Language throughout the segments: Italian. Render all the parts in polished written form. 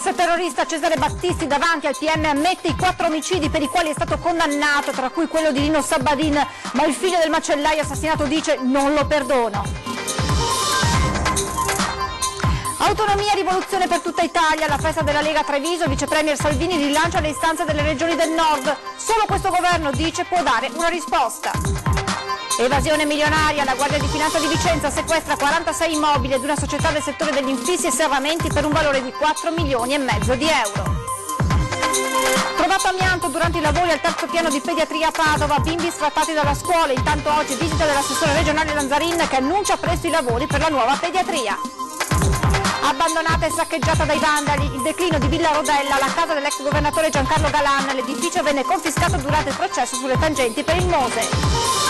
L'ex terrorista Cesare Battisti davanti al PM ammette i 4 omicidi per i quali è stato condannato, tra cui quello di Lino Sabbadin, ma il figlio del macellaio assassinato dice non lo perdono. Autonomia e rivoluzione per tutta Italia, la festa della Lega a Treviso, il vice premier Salvini rilancia le istanze delle regioni del nord. Solo questo governo, dice, può dare una risposta. Evasione milionaria, la Guardia di Finanza di Vicenza sequestra 46 immobili ad una società del settore degli infissi e serramenti per un valore di 4,5 milioni di euro. Trovato amianto durante i lavori al terzo piano di pediatria a Padova, bimbi sfrattati dalla scuola, intanto oggi visita dell'assessore regionale Lanzarin che annuncia presto i lavori per la nuova pediatria. Abbandonata e saccheggiata dai vandali, il declino di Villa Rodella, la casa dell'ex governatore Giancarlo Galan, l'edificio venne confiscato durante il processo sulle tangenti per il Mose.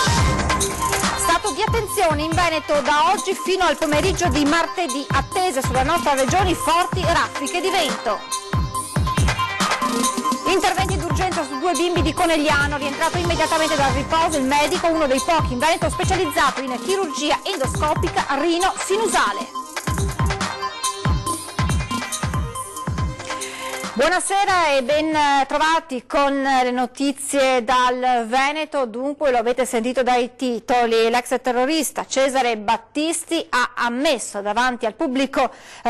Stato di attenzione in Veneto da oggi fino al pomeriggio di martedì, attese sulla nostra regione forti raffiche di vento. Interventi d'urgenza su 2 bimbi di Conegliano, rientrato immediatamente dal riposo il medico, uno dei pochi in Veneto specializzato in chirurgia endoscopica rino-sinusale. Buonasera e ben trovati con le notizie dal Veneto. Dunque, lo avete sentito dai titoli, l'ex terrorista Cesare Battisti ha ammesso davanti al pubblico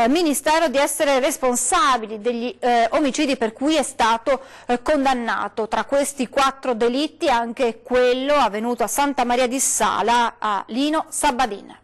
ministero di essere responsabile degli omicidi per cui è stato condannato. Tra questi 4 delitti anche quello avvenuto a Santa Maria di Sala a Lino Sabbadin.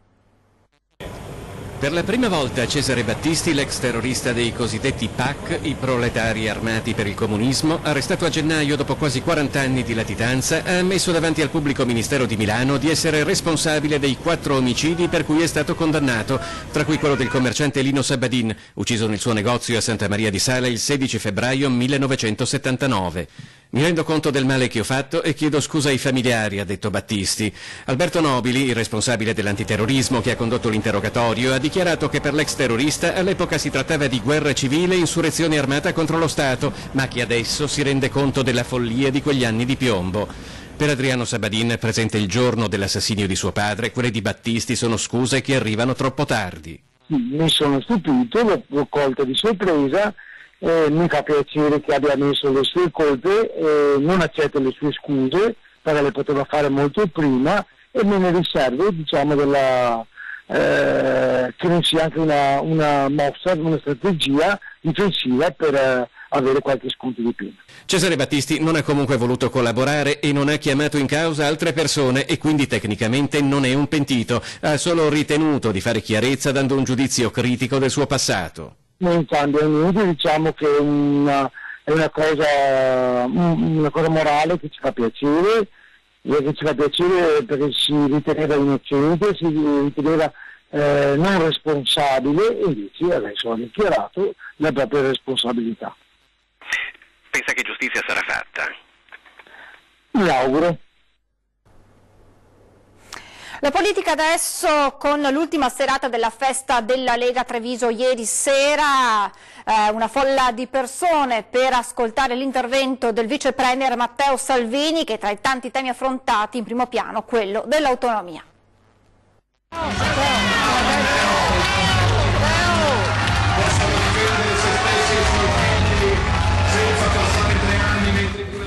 Per la prima volta Cesare Battisti, l'ex terrorista dei cosiddetti PAC, i proletari armati per il comunismo, arrestato a gennaio dopo quasi 40 anni di latitanza, ha ammesso davanti al pubblico ministero di Milano di essere responsabile dei 4 omicidi per cui è stato condannato, tra cui quello del commerciante Lino Sabbadin, ucciso nel suo negozio a Santa Maria di Sala il 16 febbraio 1979. Mi rendo conto del male che ho fatto e chiedo scusa ai familiari, ha detto Battisti. Alberto Nobili, il responsabile dell'antiterrorismo che ha condotto l'interrogatorio, ha dichiarato che per l'ex terrorista all'epoca si trattava di guerra civile e insurrezione armata contro lo Stato, ma che adesso si rende conto della follia di quegli anni di piombo. Per Adriano Sabbadin, presente il giorno dell'assassinio di suo padre, quelle di Battisti sono scuse che arrivano troppo tardi. Mi sono stupito, l'ho colto di sorpresa. Mi fa piacere che abbia messo le sue colpe, non accetta le sue scuse, perché le poteva fare molto prima, e me ne riservo, diciamo, che non sia anche una mossa, una strategia difensiva per avere qualche sconto di più. Cesare Battisti non ha comunque voluto collaborare e non ha chiamato in causa altre persone e quindi tecnicamente non è un pentito, ha solo ritenuto di fare chiarezza dando un giudizio critico del suo passato. Non cambia niente, diciamo che è una cosa morale che ci fa piacere, perché si riteneva innocente, si riteneva non responsabile, e invece adesso ha dichiarato la propria responsabilità. Pensa che giustizia sarà fatta? Mi auguro. La politica adesso con l'ultima serata della festa della Lega Treviso ieri sera, una folla di persone per ascoltare l'intervento del vice premier Matteo Salvini che tra i tanti temi affrontati in primo piano quello dell'autonomia.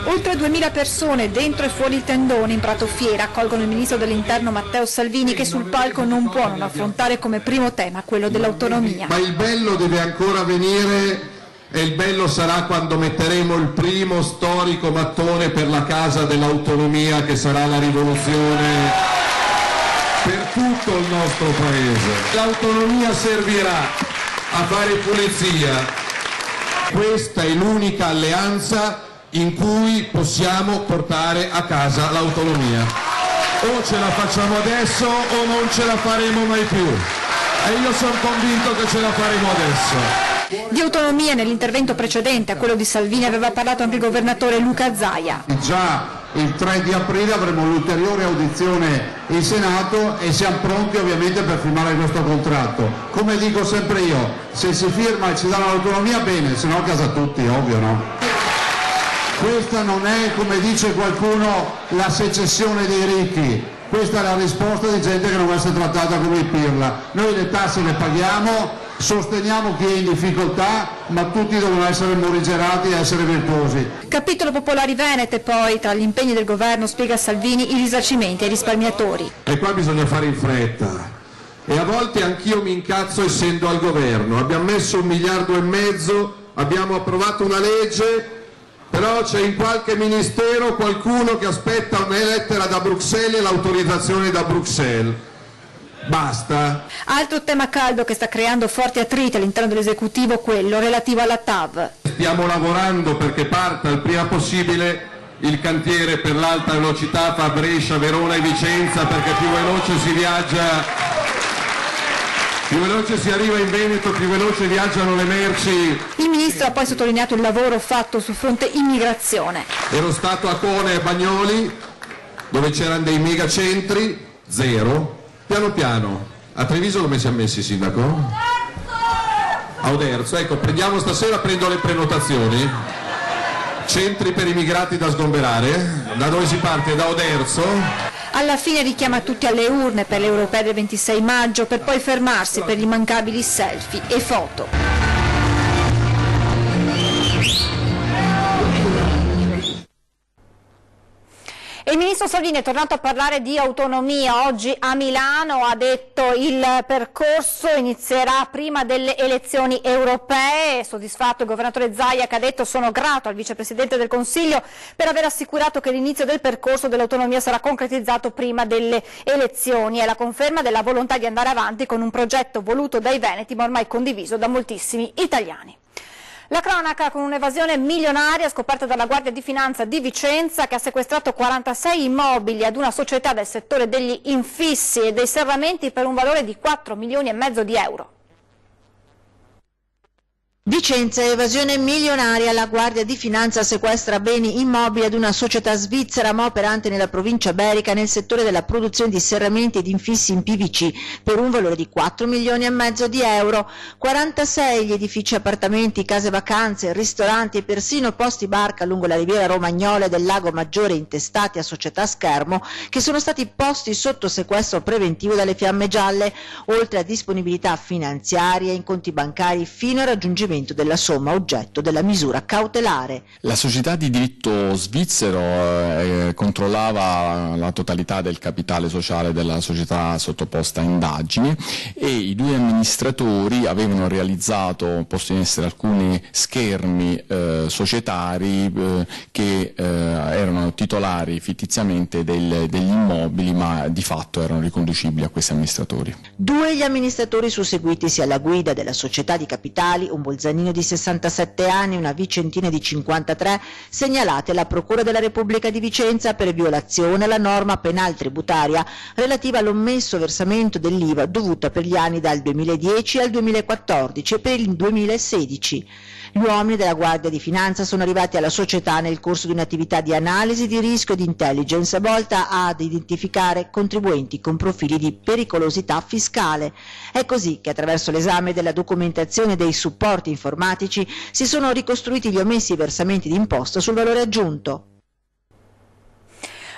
Oltre 2000 persone dentro e fuori il tendone in Prato Fiera accolgono il ministro dell'Interno Matteo Salvini che sul palco non può non affrontare come primo tema quello dell'autonomia. Ma il bello deve ancora venire e il bello sarà quando metteremo il primo storico mattone per la casa dell'autonomia che sarà la rivoluzione per tutto il nostro paese. L'autonomia servirà a fare pulizia. Questa è l'unica alleanza in cui possiamo portare a casa l'autonomia. O ce la facciamo adesso o non ce la faremo mai più. E io sono convinto che ce la faremo adesso. Di autonomia nell'intervento precedente a quello di Salvini aveva parlato anche il governatore Luca Zaia. Già il 3 di aprile avremo l'ulteriore audizione in Senato e siamo pronti ovviamente per firmare questo contratto. Come dico sempre io, se si firma e ci danno l'autonomia bene, se no a casa tutti, ovvio, no? Questa non è, come dice qualcuno, la secessione dei ricchi, questa è la risposta di gente che non vuole essere trattata come i pirla. Noi le tasse le paghiamo, Sosteniamo chi è in difficoltà, ma tutti devono essere morigerati e essere virtuosi. Capitolo Popolari Venete poi, tra gli impegni del governo, spiega Salvini, i risarcimenti ai risparmiatori. E qua bisogna fare in fretta. E a volte anch'io mi incazzo essendo al governo. Abbiamo messo 1,5 miliardi, abbiamo approvato una legge, però c'è in qualche ministero qualcuno che aspetta una lettera da Bruxelles e l'autorizzazione da Bruxelles. Basta. Altro tema caldo che sta creando forti attriti all'interno dell'esecutivo, quello relativo alla TAV. Stiamo lavorando perché parta il prima possibile il cantiere per l'alta velocità fra Brescia, Verona e Vicenza, perché più veloce si viaggia, più veloce si arriva in Veneto, più veloce viaggiano le merci. Il ministro ha poi sottolineato il lavoro fatto sul fronte immigrazione. Ero stato a Cone e Bagnoli, dove c'erano dei megacentri, zero. Piano piano. A Treviso come si è messi, sindaco? A Oderzo, ecco, prendo le prenotazioni. Centri per immigrati da sgomberare. Da dove si parte? Da Oderzo. Alla fine richiama tutti alle urne per le europee del 26 maggio, per poi fermarsi per gli immancabili selfie e foto. Il ministro Salvini è tornato a parlare di autonomia. Oggi a Milano ha detto il percorso inizierà prima delle elezioni europee. Soddisfatto il governatore Zaia, che ha detto: sono grato al vicepresidente del Consiglio per aver assicurato che l'inizio del percorso dell'autonomia sarà concretizzato prima delle elezioni. È la conferma della volontà di andare avanti con un progetto voluto dai veneti ma ormai condiviso da moltissimi italiani. La cronaca con un'evasione milionaria scoperta dalla Guardia di Finanza di Vicenza, che ha sequestrato 46 immobili ad una società del settore degli infissi e dei serramenti per un valore di 4,5 milioni di euro. Vicenza, evasione milionaria. La Guardia di Finanza sequestra beni immobili ad una società svizzera ma operante nella provincia Berica nel settore della produzione di serramenti ed infissi in PVC per un valore di 4,5 milioni di euro. 46 gli edifici appartamenti, case vacanze, ristoranti e persino posti barca lungo la riviera romagnola e del Lago Maggiore intestati a società schermo, che sono stati posti sotto sequestro preventivo dalle Fiamme Gialle, oltre a disponibilità finanziarie in conti bancari fino al raggiungimento della somma oggetto della misura cautelare. La società di diritto svizzero controllava la totalità del capitale sociale della società sottoposta a indagini e i due amministratori avevano posto in essere alcuni schermi societari che erano titolari fittiziamente degli immobili, ma di fatto erano riconducibili a questi amministratori. Due gli amministratori susseguitisi alla guida della società di capitali, un Bolzanino di 67 anni e una vicentina di 53, segnalate alla Procura della Repubblica di Vicenza per violazione alla norma penale tributaria relativa all'omesso versamento dell'IVA dovuta per gli anni dal 2010 al 2014 e per il 2016. Gli uomini della Guardia di Finanza sono arrivati alla società nel corso di un'attività di analisi di rischio e di intelligence volta ad identificare contribuenti con profili di pericolosità fiscale. È così che attraverso l'esame della documentazione e dei supporti informatici si sono ricostruiti gli omessi versamenti di imposta sul valore aggiunto.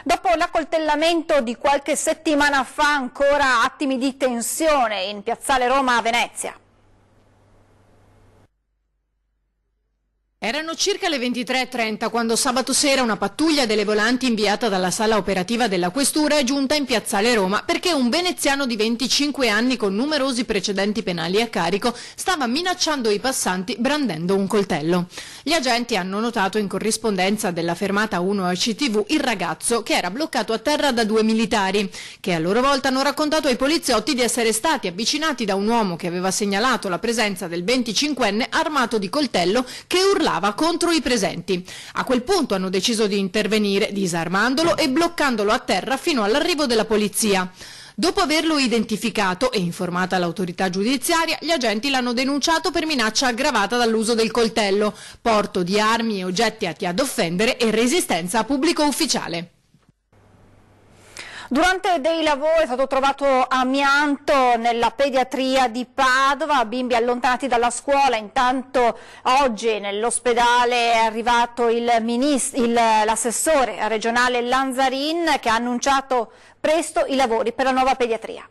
Dopo l'accoltellamento di qualche settimana fa, ancora attimi di tensione in Piazzale Roma a Venezia. Erano circa le 23:30 quando sabato sera una pattuglia delle volanti inviata dalla sala operativa della Questura è giunta in Piazzale Roma perché un veneziano di 25 anni con numerosi precedenti penali a carico stava minacciando i passanti brandendo un coltello. Gli agenti hanno notato in corrispondenza della fermata 1 ACTV il ragazzo che era bloccato a terra da due militari che a loro volta hanno raccontato ai poliziotti di essere stati avvicinati da un uomo che aveva segnalato la presenza del 25enne armato di coltello che urlava contro i presenti. A quel punto hanno deciso di intervenire disarmandolo e bloccandolo a terra fino all'arrivo della polizia. Dopo averlo identificato e informata l'autorità giudiziaria, gli agenti l'hanno denunciato per minaccia aggravata dall'uso del coltello, porto di armi e oggetti atti ad offendere e resistenza a pubblico ufficiale. Durante dei lavori è stato trovato amianto nella pediatria di Padova, bimbi allontanati dalla scuola. Intanto oggi nell'ospedale è arrivato l'assessore regionale Lanzarin, che ha annunciato presto i lavori per la nuova pediatria.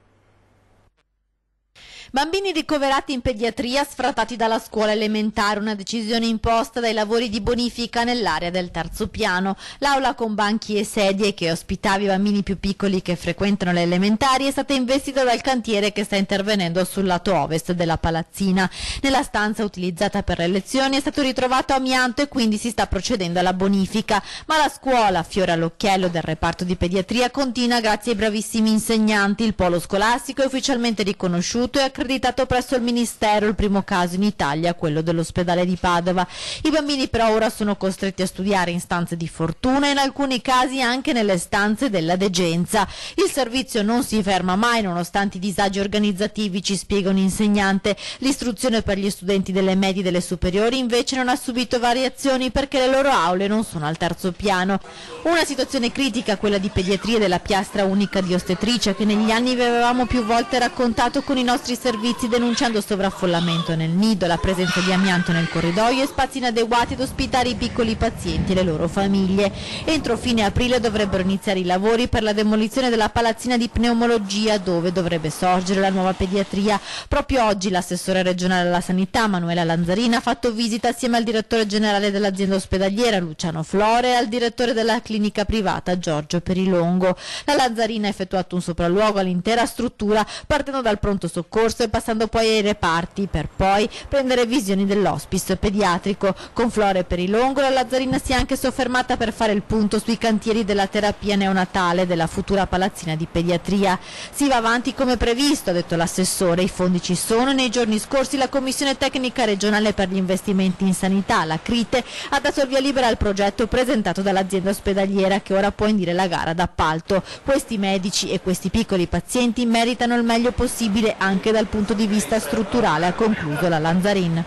Bambini ricoverati in pediatria sfrattati dalla scuola elementare, una decisione imposta dai lavori di bonifica nell'area del terzo piano. L'aula con banchi e sedie che ospitava i bambini più piccoli che frequentano le elementari è stata investita dal cantiere che sta intervenendo sul lato ovest della palazzina. Nella stanza utilizzata per le lezioni è stato ritrovato amianto e quindi si sta procedendo alla bonifica, ma la scuola, fiore all'occhiello del reparto di pediatria, continua grazie ai bravissimi insegnanti. Il polo scolastico è ufficialmente riconosciuto e accreditato presso il Ministero, il primo caso in Italia, quello dell'ospedale di Padova. I bambini però ora sono costretti a studiare in stanze di fortuna e in alcuni casi anche nelle stanze della degenza. Il servizio non si ferma mai nonostante i disagi organizzativi, ci spiega un insegnante. L'istruzione per gli studenti delle medie e delle superiori invece non ha subito variazioni perché le loro aule non sono al terzo piano. Una situazione critica quella di pediatria della piastra unica di ostetricia che negli anni vi avevamo più volte raccontato con i nostri servizi, denunciando sovraffollamento nel nido, la presenza di amianto nel corridoio e spazi inadeguati ad ospitare i piccoli pazienti e le loro famiglie. Entro fine aprile dovrebbero iniziare i lavori per la demolizione della palazzina di pneumologia dove dovrebbe sorgere la nuova pediatria. Proprio oggi l'assessore regionale alla sanità Manuela Lanzarina ha fatto visita assieme al direttore generale dell'azienda ospedaliera Luciano Flore e al direttore della clinica privata Giorgio Perilongo. La Lanzarina ha effettuato un sopralluogo all'intera struttura partendo dal pronto soccorso e passando poi ai reparti per poi prendere visioni dell'hospice pediatrico. Con Flore Perilongo la Lanzarina si è anche soffermata per fare il punto sui cantieri della terapia neonatale della futura palazzina di pediatria. Si va avanti come previsto, ha detto l'assessore, i fondi ci sono e nei giorni scorsi la Commissione Tecnica Regionale per gli Investimenti in Sanità, la CRITE, ha dato il via libera al progetto presentato dall'azienda ospedaliera che ora può indire la gara d'appalto. Questi medici e questi piccoli pazienti meritano il meglio possibile anche dal punto di vista strutturale, ha concluso la Lanzarin.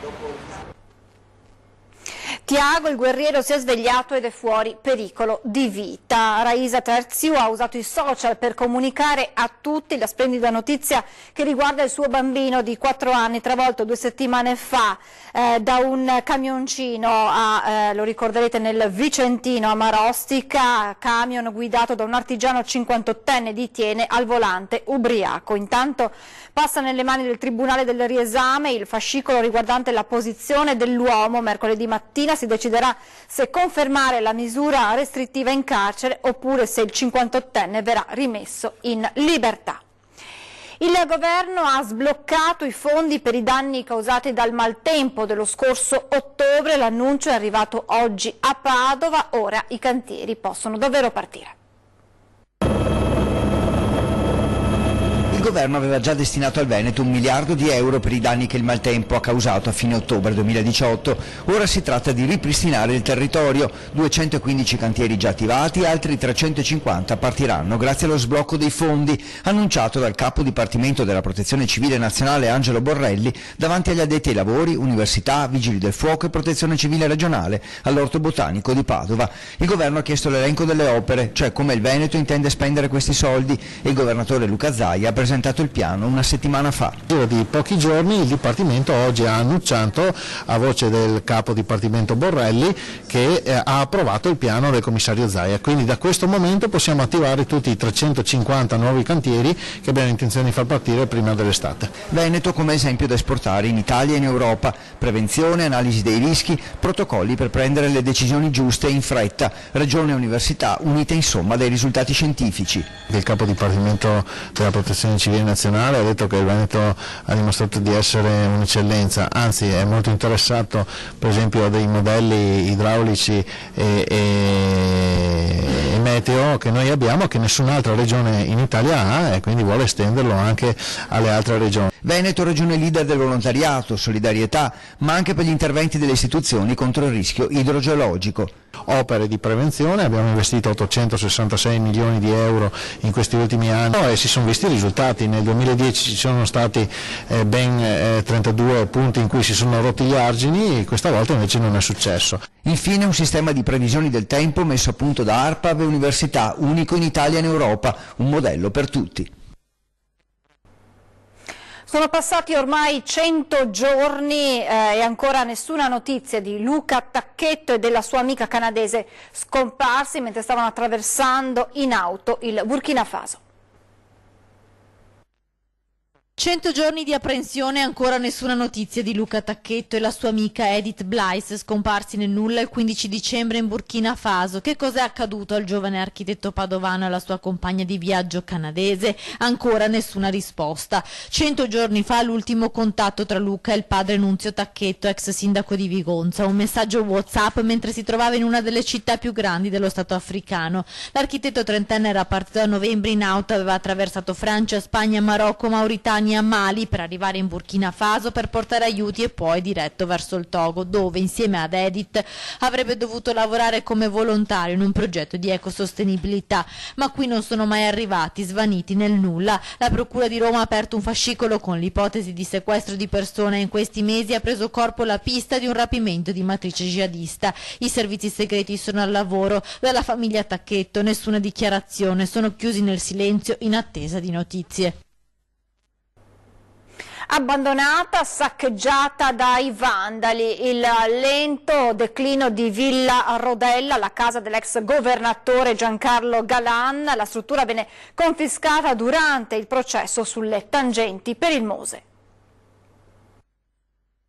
Tiago, il guerriero, si è svegliato ed è fuori pericolo di vita. Raisa Terziu ha usato i social per comunicare a tutti la splendida notizia che riguarda il suo bambino di 4 anni, travolto 2 settimane fa da un camioncino, lo ricorderete, nel Vicentino a Marostica, camion guidato da un artigiano 58enne di Tiene al volante ubriaco. Intanto passa nelle mani del Tribunale del Riesame il fascicolo riguardante la posizione dell'uomo. Mercoledì mattina si deciderà se confermare la misura restrittiva in carcere oppure se il 58enne verrà rimesso in libertà. Il governo ha sbloccato i fondi per i danni causati dal maltempo dello scorso ottobre. L'annuncio è arrivato oggi a Padova, ora i cantieri possono davvero partire. Il governo aveva già destinato al Veneto 1 miliardo di euro per i danni che il maltempo ha causato a fine ottobre 2018. Ora si tratta di ripristinare il territorio. 215 cantieri già attivati, altri 350 partiranno grazie allo sblocco dei fondi, annunciato dal capo dipartimento della Protezione Civile Nazionale Angelo Borrelli davanti agli addetti ai lavori, università, vigili del fuoco e protezione civile regionale all'Orto Botanico di Padova. Il governo ha chiesto l'elenco delle opere, cioè come il Veneto intende spendere questi soldi, e il governatore Luca Zaia ha presentato il piano una settimana fa. In giro di pochi giorni il Dipartimento oggi ha annunciato, a voce del capo Dipartimento Borrelli, che ha approvato il piano del commissario Zaia, quindi da questo momento possiamo attivare tutti i 350 nuovi cantieri che abbiamo intenzione di far partire prima dell'estate. Veneto come esempio da esportare in Italia e in Europa: prevenzione, analisi dei rischi, protocolli per prendere le decisioni giuste in fretta, regione e università unite insomma dai risultati scientifici. Il capo Dipartimento della Protezione Civile Nazionale ha detto che il Veneto ha dimostrato di essere un'eccellenza, anzi è molto interessato per esempio a dei modelli idraulici e meteo che noi abbiamo, che nessun'altra regione in Italia ha, e quindi vuole estenderlo anche alle altre regioni. Veneto regione leader del volontariato, solidarietà, ma anche per gli interventi delle istituzioni contro il rischio idrogeologico. Opere di prevenzione, abbiamo investito 866 milioni di euro in questi ultimi anni e si sono visti i risultati. Nel 2010 ci sono stati ben 32 punti in cui si sono rotti gli argini, questa volta invece non è successo. Infine un sistema di previsioni del tempo messo a punto da ARPAV e università, unico in Italia e in Europa, un modello per tutti. Sono passati ormai 100 giorni e ancora nessuna notizia di Luca Tacchetto e della sua amica canadese scomparsi mentre stavano attraversando in auto il Burkina Faso. 100 giorni di apprensione e ancora nessuna notizia di Luca Tacchetto e la sua amica Edith Blaise, scomparsi nel nulla il 15 dicembre in Burkina Faso. Che cos'è accaduto al giovane architetto padovano e alla sua compagna di viaggio canadese? Ancora nessuna risposta. 100 giorni fa l'ultimo contatto tra Luca e il padre Nunzio Tacchetto, ex sindaco di Vigonza. Un messaggio WhatsApp mentre si trovava in una delle città più grandi dello Stato africano. L'architetto trentenne era partito a novembre in auto, aveva attraversato Francia, Spagna, Marocco, Mauritania, a Mali per arrivare in Burkina Faso per portare aiuti e poi diretto verso il Togo, dove insieme ad Edith avrebbe dovuto lavorare come volontario in un progetto di ecosostenibilità, ma qui non sono mai arrivati, svaniti nel nulla. La Procura di Roma ha aperto un fascicolo con l'ipotesi di sequestro di persone e in questi mesi ha preso corpo la pista di un rapimento di matrice jihadista. I servizi segreti sono al lavoro. Dalla famiglia Tacchetto nessuna dichiarazione, sono chiusi nel silenzio in attesa di notizie. Abbandonata, saccheggiata dai vandali, il lento declino di Villa Rodella, la casa dell'ex governatore Giancarlo Galan. La struttura venne confiscata durante il processo sulle tangenti per il Mose.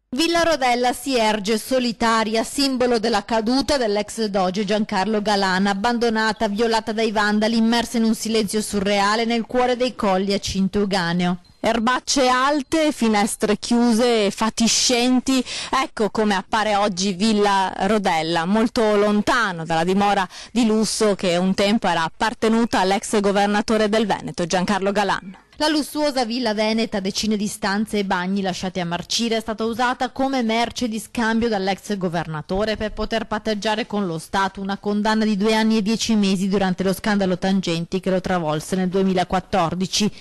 Villa Rodella si erge solitaria, simbolo della caduta dell'ex doge Giancarlo Galan, abbandonata, violata dai vandali, immersa in un silenzio surreale nel cuore dei colli a Cintuganeo. Erbacce alte, finestre chiuse, fatiscenti, ecco come appare oggi Villa Rodella, molto lontano dalla dimora di lusso che un tempo era appartenuta all'ex governatore del Veneto, Giancarlo Galan. La lussuosa villa veneta, decine di stanze e bagni lasciati a marcire, è stata usata come merce di scambio dall'ex governatore per poter patteggiare con lo Stato una condanna di 2 anni e 10 mesi durante lo scandalo Tangenti che lo travolse nel 2014.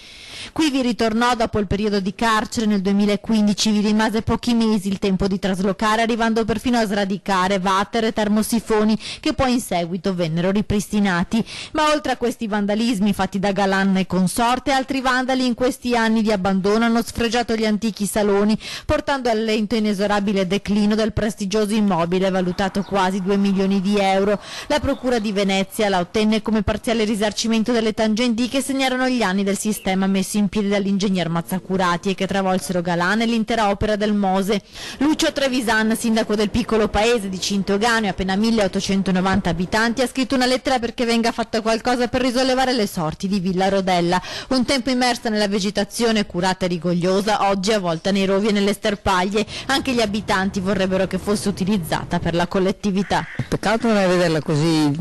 Qui vi ritornò dopo il periodo di carcere, nel 2015 vi rimase pochi mesi, il tempo di traslocare, arrivando perfino a sradicare water e termosifoni che poi in seguito vennero ripristinati. Ma oltre a questi vandalismi fatti da Galan e consorte, altri vandali in questi anni di abbandono hanno sfregiato gli antichi saloni, portando al lento e inesorabile declino del prestigioso immobile valutato quasi 2 milioni di euro. La Procura di Venezia la ottenne come parziale risarcimento delle tangenti che segnarono gli anni del sistema messo in piedi dall'ingegner Mazzacurati e che travolsero Galan e l'intera opera del Mose. Lucio Trevisan, sindaco del piccolo paese di Cintuganeo, appena 1890 abitanti, ha scritto una lettera perché venga fatta qualcosa per risollevare le sorti di Villa Rodella, un tempo immersa nella vegetazione curata e rigogliosa, oggi avvolta nei rovi e nelle sterpaglie. Anche gli abitanti vorrebbero che fosse utilizzata per la collettività. Peccato vederla così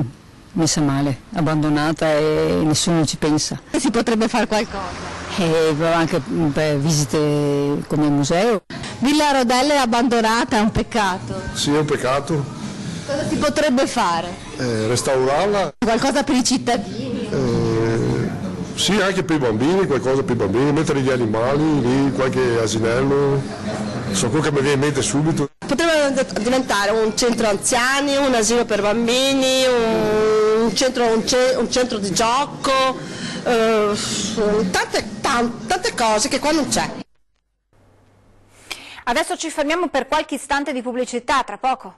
messa male, abbandonata e nessuno ci pensa. Si potrebbe fare qualcosa. Anche per visite come museo. Villa Rodella è abbandonata, è un peccato. Sì, è un peccato. Cosa si potrebbe fare? Restaurarla. Qualcosa per i cittadini? Sì, anche per i bambini, qualcosa per i bambini, mettere gli animali lì, qualche asinello. So quello che mi viene in mente subito. Potrebbe diventare un centro anziani, un asilo per bambini, un centro di gioco, tante cose che qua non c'è. Adesso ci fermiamo per qualche istante di pubblicità, tra poco.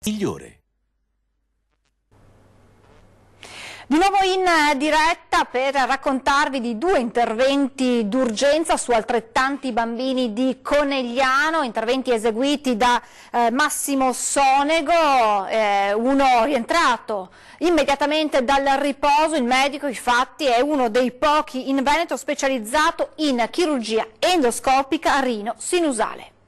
Migliore. Di nuovo in diretta per raccontarvi di 2 interventi d'urgenza su altrettanti bambini di Conegliano, interventi eseguiti da Massimo Sonego, uno rientrato immediatamente dal riposo. Il medico, infatti, è uno dei pochi in Veneto specializzato in chirurgia endoscopica rino-sinusale.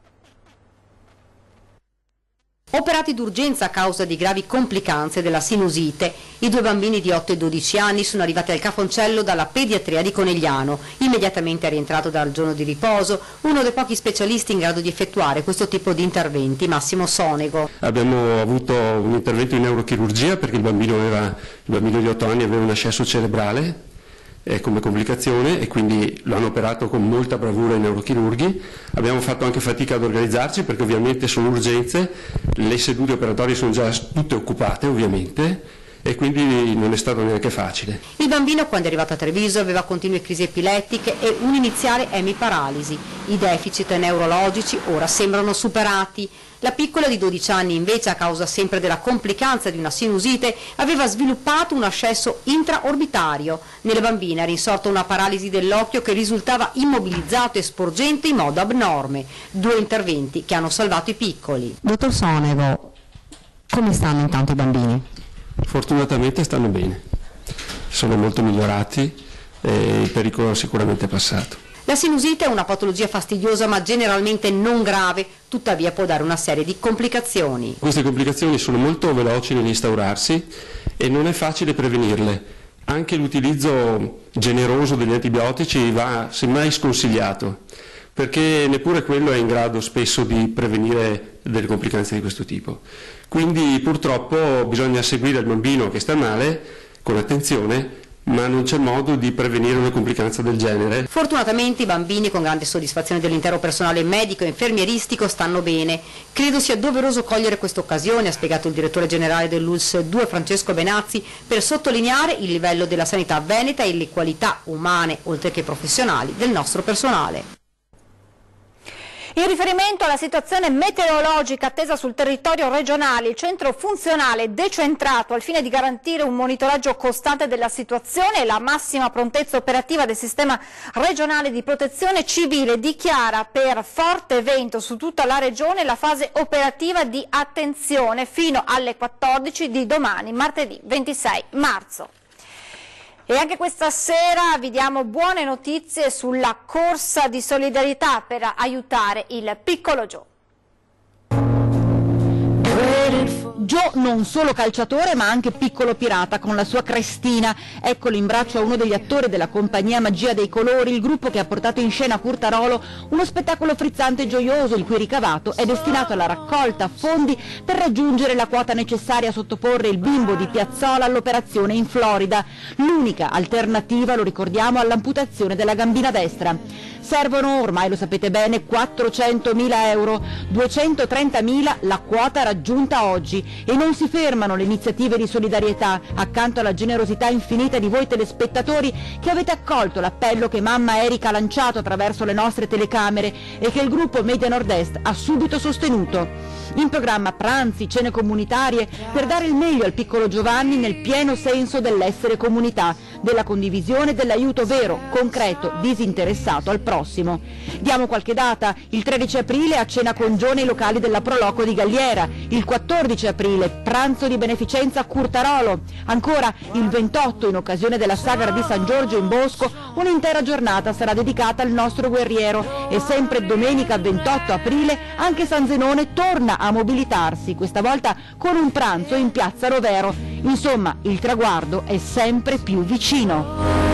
Operati d'urgenza a causa di gravi complicanze della sinusite. I 2 bambini di 8 e 12 anni sono arrivati al Cafoncello dalla pediatria di Conegliano. Immediatamente rientrato dal giorno di riposo, uno dei pochi specialisti in grado di effettuare questo tipo di interventi, Massimo Sonego. Abbiamo avuto un intervento in neurochirurgia perché il bambino di 8 anni aveva un ascesso cerebrale come complicazione e quindi lo hanno operato con molta bravura i neurochirurghi. Abbiamo fatto anche fatica ad organizzarci perché ovviamente sono urgenze, le sedute operatorie sono già tutte occupate ovviamente e quindi non è stato neanche facile. Il bambino, quando è arrivato a Treviso, aveva continue crisi epilettiche e un'iniziale emiparalisi. I deficit neurologici ora sembrano superati. La piccola di 12 anni invece, a causa sempre della complicanza di una sinusite, aveva sviluppato un ascesso intraorbitario. Nelle bambine era insorta una paralisi dell'occhio che risultava immobilizzato e sporgente in modo abnorme. 2 interventi che hanno salvato i piccoli. Dottor Sonego, come stanno intanto i bambini? Fortunatamente stanno bene, sono molto migliorati e il pericolo è sicuramente passato. La sinusite è una patologia fastidiosa ma generalmente non grave, tuttavia può dare una serie di complicazioni. Queste complicazioni sono molto veloci nell'instaurarsi e non è facile prevenirle. Anche l'utilizzo generoso degli antibiotici va semmai sconsigliato, perché neppure quello è in grado spesso di prevenire delle complicanze di questo tipo. Quindi purtroppo bisogna seguire il bambino che sta male con attenzione, ma non c'è modo di prevenire una complicanza del genere. Fortunatamente i bambini, con grande soddisfazione dell'intero personale medico e infermieristico, stanno bene. Credo sia doveroso cogliere questa occasione, ha spiegato il direttore generale dell'ULSS 2 Francesco Benazzi, per sottolineare il livello della sanità veneta e le qualità umane, oltre che professionali, del nostro personale. In riferimento alla situazione meteorologica attesa sul territorio regionale, il centro funzionale decentrato al fine di garantire un monitoraggio costante della situazione e la massima prontezza operativa del sistema regionale di protezione civile dichiara per forte vento su tutta la regione la fase operativa di attenzione fino alle 14 di domani, martedì 26 marzo. E anche questa sera vi diamo buone notizie sulla corsa di solidarietà per aiutare il piccolo Joe. Joe non solo calciatore ma anche piccolo pirata con la sua crestina. Eccolo in braccio a uno degli attori della compagnia Magia dei Colori, il gruppo che ha portato in scena a Curtarolo uno spettacolo frizzante e gioioso il cui ricavato è destinato alla raccolta fondi per raggiungere la quota necessaria a sottoporre il bimbo di Piazzola all'operazione in Florida, l'unica alternativa, lo ricordiamo, all'amputazione della gambina destra. Servono, ormai lo sapete bene, 400.000 euro, 230.000 la quota raggiunta oggi, e non si fermano le iniziative di solidarietà, accanto alla generosità infinita di voi telespettatori che avete accolto l'appello che mamma Erika ha lanciato attraverso le nostre telecamere e che il gruppo Media Nord-Est ha subito sostenuto. In programma pranzi, cene comunitarie per dare il meglio al piccolo Giovanni nel pieno senso dell'essere comunità, della condivisione, dell'aiuto vero, concreto, disinteressato al prossimo. Diamo qualche data: il 13 aprile a cena con Gio nei locali della Proloco di Galliera, il 14 aprile pranzo di beneficenza a Curtarolo, ancora il 28 in occasione della sagra di San Giorgio in Bosco un'intera giornata sarà dedicata al nostro guerriero, e sempre domenica 28 aprile anche San Zenone torna a mobilitarsi, questa volta con un pranzo in piazza Rovero. Insomma, il traguardo è sempre più vicino.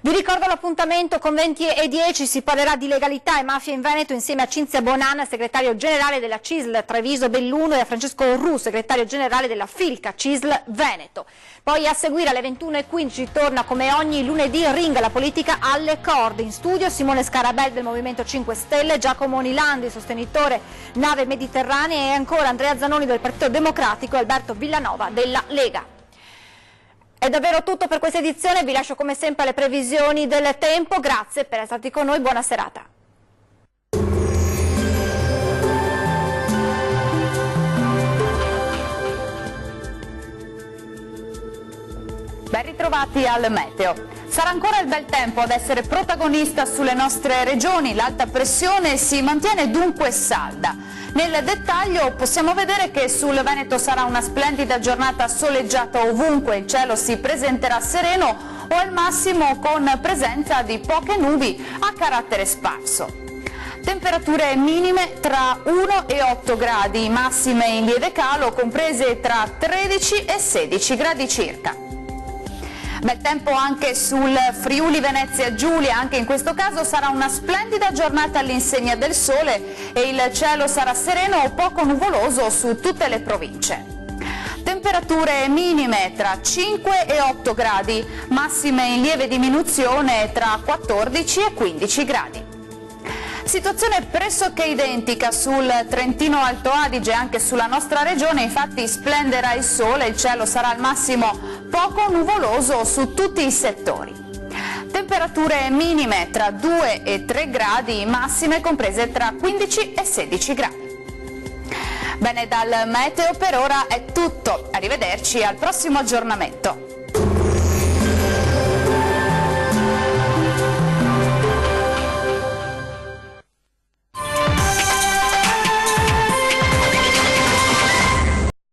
Vi ricordo l'appuntamento con 20:10, si parlerà di legalità e mafia in Veneto insieme a Cinzia Bonan, segretario generale della CISL Treviso Belluno, e a Francesco Ru, segretario generale della Filca CISL Veneto. Poi a seguire alle 21:15 torna come ogni lunedì Ring, la politica alle corde. In studio Simone Scarabel del Movimento 5 Stelle, Giacomo Nilandi, sostenitore Nave Mediterranea, e ancora Andrea Zanoni del Partito Democratico e Alberto Villanova della Lega. È davvero tutto per questa edizione, vi lascio come sempre alle previsioni del tempo, grazie per essere stati con noi, buona serata. Ben ritrovati al meteo. Sarà ancora il bel tempo ad essere protagonista sulle nostre regioni, l'alta pressione si mantiene dunque salda. Nel dettaglio possiamo vedere che sul Veneto sarà una splendida giornata soleggiata ovunque, il cielo si presenterà sereno o al massimo con presenza di poche nubi a carattere sparso. Temperature minime tra 1 e 8 gradi, massime in lieve calo comprese tra 13 e 16 gradi circa. Bel tempo anche sul Friuli Venezia Giulia, anche in questo caso sarà una splendida giornata all'insegna del sole e il cielo sarà sereno o poco nuvoloso su tutte le province. Temperature minime tra 5 e 8 gradi, massime in lieve diminuzione tra 14 e 15 gradi. Situazione pressoché identica sul Trentino Alto Adige, anche sulla nostra regione, infatti splenderà il sole, il cielo sarà al massimo poco nuvoloso su tutti i settori. Temperature minime tra 2 e 3 gradi, massime comprese tra 15 e 16 gradi. Bene, dal meteo per ora è tutto, arrivederci al prossimo aggiornamento.